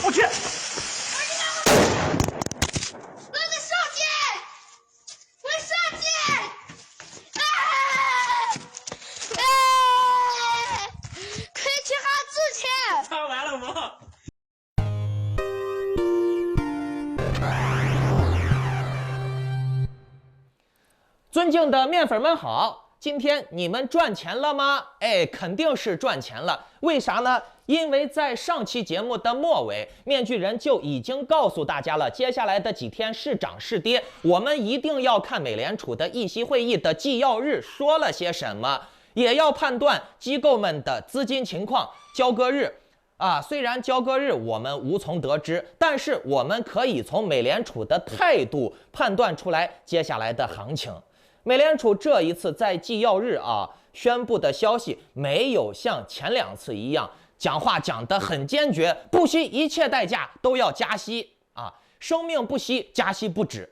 我去！尊敬的面粉们好，今天你们赚钱了吗？哎，肯定是赚钱了。为啥呢？因为在上期节目的末尾，面具人就已经告诉大家了，接下来的几天是涨是跌，我们一定要看美联储的议息会议的纪要日说了些什么，也要判断机构们的资金情况。交割日虽然交割日我们无从得知，但是我们可以从美联储的态度判断出来接下来的行情。美联储这一次在纪要日宣布的消息没有像前2次一样讲话讲得很坚决，不惜一切代价都要加息生命不息，加息不止。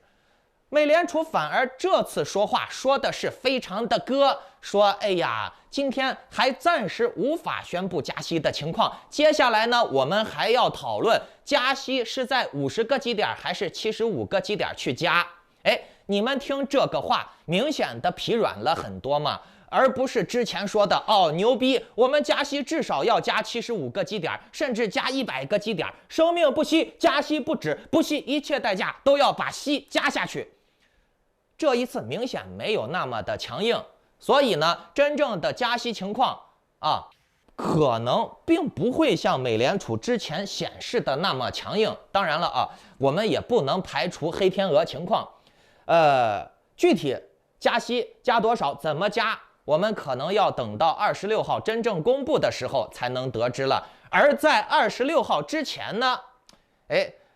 美联储反而这次说话说的是非常的割，说哎呀，今天还暂时无法宣布加息的情况，接下来呢，我们还要讨论加息是在50个基点还是75个基点去加。哎，你们听这个话，明显的疲软了很多嘛，而不是之前说的牛逼，我们加息至少要加75个基点，甚至加100个基点，生命不息，加息不止，不惜一切代价都要把息加下去。这一次明显没有那么的强硬，所以呢，真正的加息情况可能并不会像美联储之前显示的那么强硬。当然了我们也不能排除黑天鹅情况。具体加息加多少，怎么加，我们可能要等到26号真正公布的时候才能得知了。而在26号之前呢，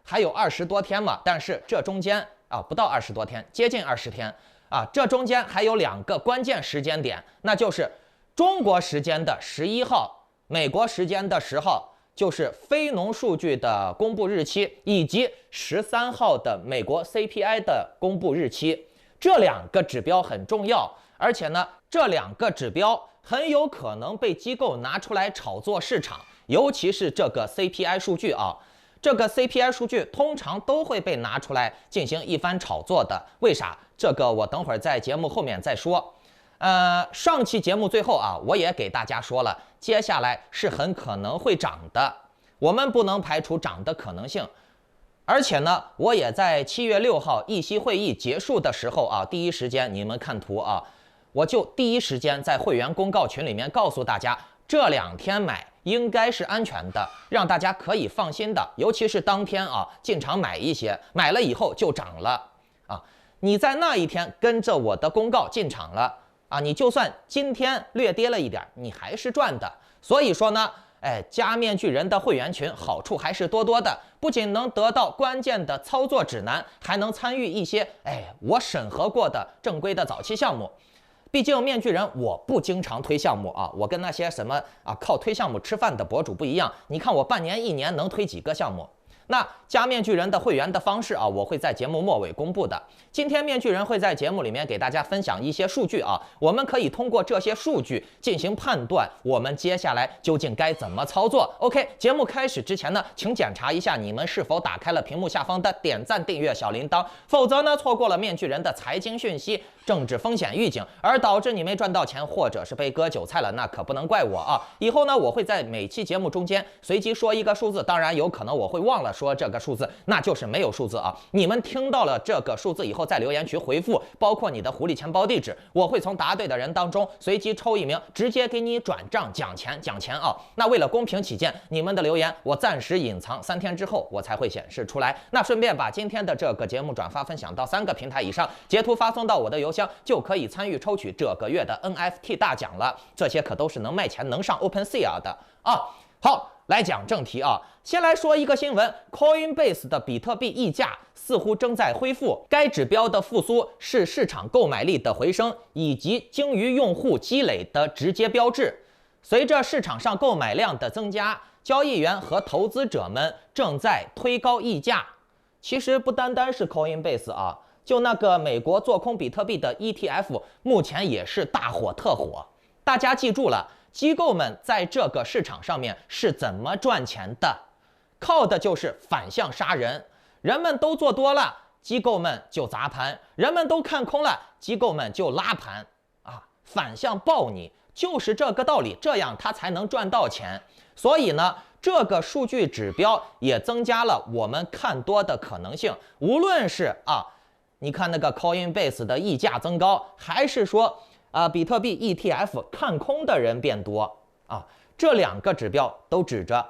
还有20多天嘛，但是这中间不到20多天，接近20天这中间还有2个关键时间点，那就是中国时间的11号，美国时间的10号，就是非农数据的公布日期，以及13号的美国 CPI 的公布日期。这2个指标很重要，而且呢，这2个指标很有可能被机构拿出来炒作市场，尤其是这个 CPI 数据这个 CPI 数据通常都会被拿出来进行一番炒作的。为啥？这个我等会儿在节目后面再说。上期节目最后我也给大家说了，接下来是很可能会涨的，我们不能排除涨的可能性。而且呢，我也在7月6号议息会议结束的时候第一时间你们看图我就第一时间在会员公告群里面告诉大家，这2天买应该是安全的，让大家可以放心的，尤其是当天进场买一些，买了以后就涨了你在那一天跟着我的公告进场了你就算今天略跌了一点，你还是赚的。所以说呢，加面具人的会员群好处还是多多的，不仅能得到关键的操作指南，还能参与一些我审核过的正规的早期项目。毕竟面具人我不经常推项目我跟那些什么靠推项目吃饭的博主不一样，你看我半年1年能推几个项目。那加面具人的会员的方式我会在节目末尾公布的。今天面具人会在节目里面给大家分享一些数据我们可以通过这些数据进行判断，我们接下来究竟该怎么操作。 OK， 节目开始之前呢，请检查一下你们是否打开了屏幕下方的点赞、订阅、小铃铛，否则呢，错过了面具人的财经讯息、政治风险预警，而导致你没赚到钱，或者是被割韭菜了，那可不能怪我以后呢，我会在每期节目中间随机说一个数字，当然有可能我会忘了说这个数字，那就是没有数字你们听到了这个数字以后，在留言区回复，包括你的狐狸钱包地址，我会从答对的人当中随机抽1名，直接给你转账讲钱那为了公平起见，你们的留言我暂时隐藏，3天之后我才会显示出来。那顺便把今天的这个节目转发分享到3个平台以上，截图发送到我的邮箱，就可以参与抽取这个月的 NFT 大奖了。这些可都是能卖钱、能上 OpenSea 的好，来讲正题先来说一个新闻 ，Coinbase 的比特币溢价似乎正在恢复，该指标的复苏是市场购买力的回升以及鲸鱼用户积累的直接标志。随着市场上购买量的增加，交易员和投资者们正在推高溢价。其实不单单是 Coinbase 就那个美国做空比特币的 ETF， 目前也是大火特火。大家记住了，机构们在这个市场上面是怎么赚钱的？靠的就是反向杀人。人们都做多了，机构们就砸盘；人们都看空了，机构们就拉盘啊，反向抱你，就是这个道理，这样他才能赚到钱。所以呢，这个数据指标也增加了我们看多的可能性。无论是你看那个 Coinbase 的溢价增高，还是说比特币 ETF 看空的人变多啊，这两个指标都指着，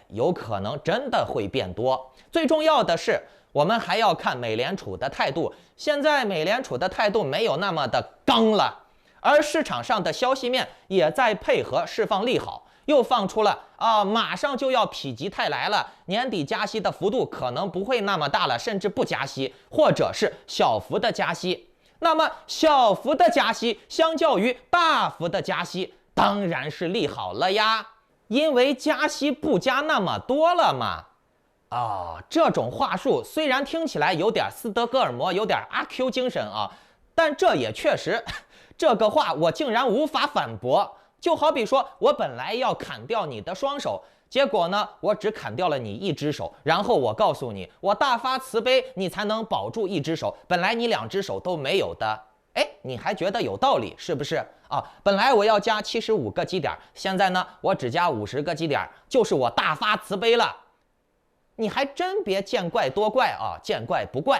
有可能真的会变多。最重要的是，我们还要看美联储的态度。现在美联储的态度没有那么的刚了，而市场上的消息面也在配合释放利好，又放出了马上就要否极泰来了，年底加息的幅度可能不会那么大了，甚至不加息，或者是小幅的加息。那么小幅的加息相较于大幅的加息，当然是利好了呀，因为加息不加那么多了嘛。这种话术虽然听起来有点斯德哥尔摩，有点阿 Q 精神啊，但这也确实，这个话我竟然无法反驳。就好比说我本来要砍掉你的双手，结果呢，我只砍掉了你一只手，然后我告诉你，我大发慈悲，你才能保住一只手，本来你2只手都没有的。你还觉得有道理是不是本来我要加75个基点，现在呢，我只加50个基点，就是我大发慈悲了。你还真别见怪多怪见怪不怪。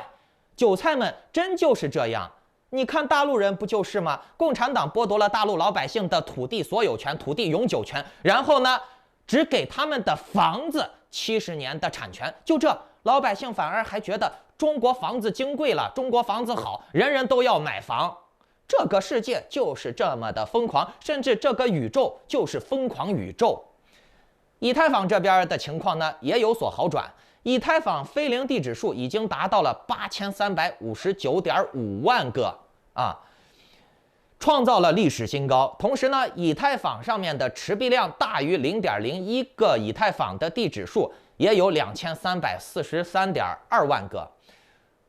韭菜们真就是这样。你看大陆人不就是吗？共产党剥夺了大陆老百姓的土地所有权、土地永久权，然后呢，只给他们的房子70年的产权。就这，老百姓反而还觉得中国房子金贵了，中国房子好，人人都要买房。这个世界就是这么的疯狂，甚至这个宇宙就是疯狂宇宙。以太坊这边的情况呢，也有所好转。以太坊非零地址数已经达到了8359.5万个创造了历史新高。同时呢，以太坊上面的持币量大于0.01个以太坊的地址数也有2343.2万个，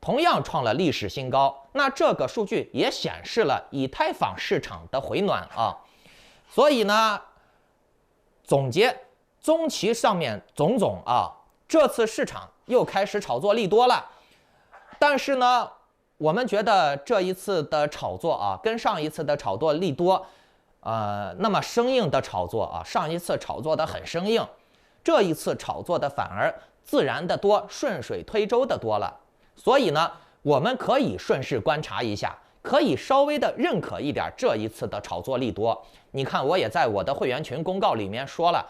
同样创了历史新高。那这个数据也显示了以太坊市场的回暖所以呢，总结中期上面种种这次市场又开始炒作利多了。但是呢，我们觉得这一次的炒作跟上一次的炒作利多那么生硬的炒作上一次炒作的很生硬，这一次炒作的反而自然的多，顺水推舟的多了。所以呢，我们可以顺势观察一下，可以稍微的认可一点这一次的炒作利多。你看，我也在我的会员群公告里面说了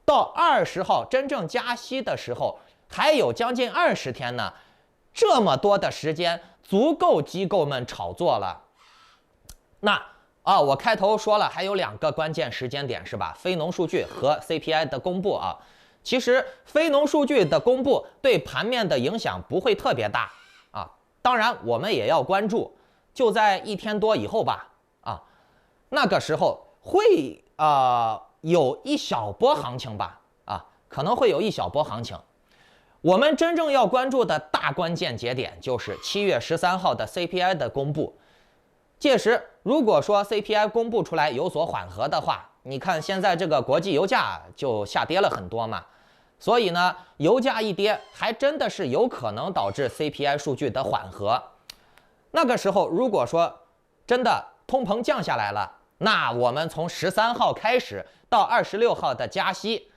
到20号真正加息的时候，还有将近20天呢，这么多的时间足够机构们炒作了。那我开头说了，还有2个关键时间点是吧？非农数据和 CPI 的公布其实非农数据的公布对盘面的影响不会特别大当然我们也要关注，就在1天多以后吧那个时候会有一小波行情吧可能会有一小波行情。我们真正要关注的大关键节点就是7月13号的 CPI 的公布。届时如果说 CPI 公布出来有所缓和的话，你看现在这个国际油价就下跌了很多嘛，所以呢，油价一跌，还真的是有可能导致 CPI 数据的缓和。那个时候如果说真的通膨降下来了，那我们从13号开始到26号的加息，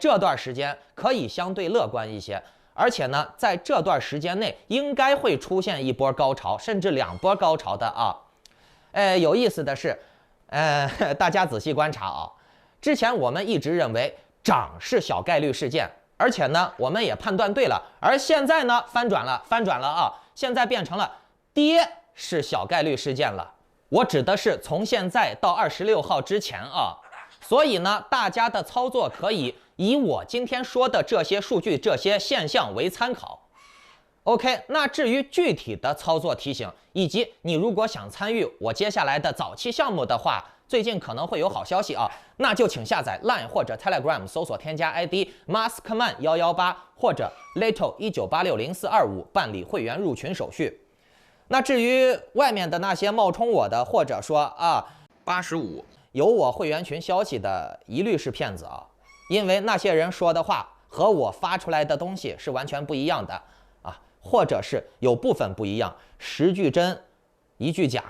这段时间可以相对乐观一些。而且呢，在这段时间内应该会出现一波高潮，甚至2波高潮的有意思的是，大家仔细观察之前我们一直认为涨是小概率事件，而且呢，我们也判断对了。而现在呢，翻转了现在变成了跌是小概率事件了。我指的是从现在到26号之前所以呢，大家的操作可以以我今天说的这些数据、这些现象为参考。OK， 那至于具体的操作提醒，以及你如果想参与我接下来的早期项目的话，最近可能会有好消息那就请下载 Line 或者 Telegram， 搜索添加 ID Maskman118 或者 Little1986045办理会员入群手续。那至于外面的那些冒充我的，或者说85有我会员群消息的，一律是骗子因为那些人说的话和我发出来的东西是完全不一样的啊，或者是有部分不一样，10句真，1句假，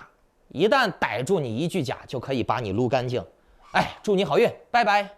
一旦逮住你1句假，就可以把你撸干净。哎，祝你好运，拜拜。